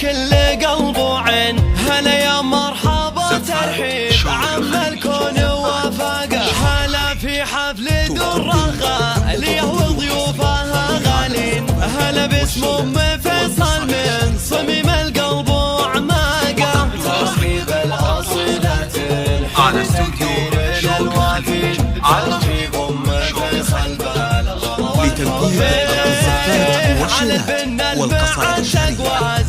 كل قلب وعين. هلا يا مرحبا ترحيب عم الكون وفاقه. هلا في حفل دره غاليه وضيوفها غالين. هلا باسم ام فيصل من صميم القلب وعماقه. ترحيب الاصيلات الحين الوافي. ترحيب ام فيصل بالغ على البنا والقصائد الشعرية.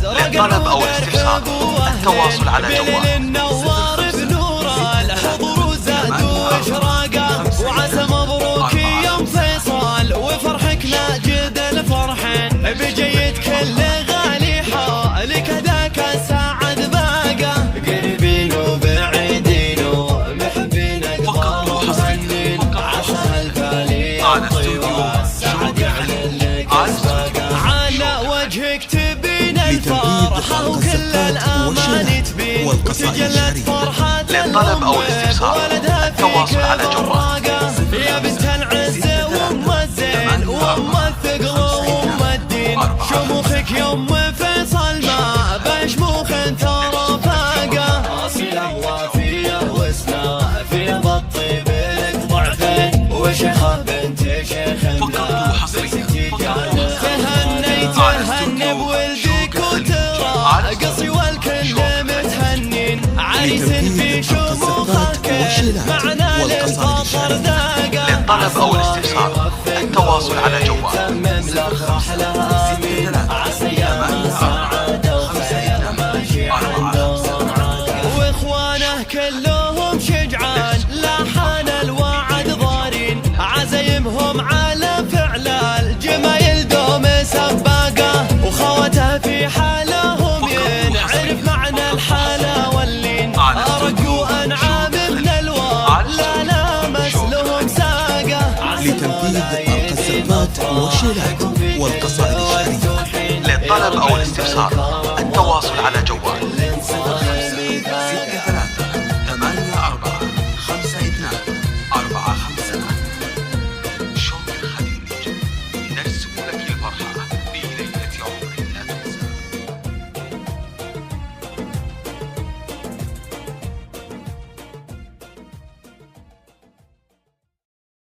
للطلب أو الاستفسار التواصل على جوال النوار بنور الحضور زاد واشراقه. وعسى مبروك يوم فيصل وفرحك ناجد الفرحين. بجيد كل غالي حالك هداك السعد باقه. قريبين وبعيدين ومحبين اقدار وحنين. عسى الفالي يطيب والسعد يعلن على وجهك تبين الفرحة وكل الأمان تبين. وتجلت فرحة للطلب أو الاستفسار التواصل على جوال. يا بنت العز وام الزين وام الثقل وام الدين. شموخك يوم فيصل ما بشموخ ترى فاقه. أصيلة وافية وسنا في الطيب لك ضعفين. وشيخة بنت شيخ تهني بولدك وترى قصي والكل متهنين. عريس في شموخك معنا للفطر ذاقه. للطلب أو الاستفسار التواصل على جوال مملخ لها امين. عسى يا سعاده وخير ماشي عندهم عاده. واخوانه كلهم شجعان لاحان الوعد ضارين. عزايمهم على فعل الجمايل دوم سباقه. وخوته في حالهم ينعرف معنى الحاله واللين. ارجوا انعام من الوان لا لامس لهم ساقه. لتنفيذ القصيدات والشعر والقصائد الشعرية. للطلب أو الاستفسار التواصل على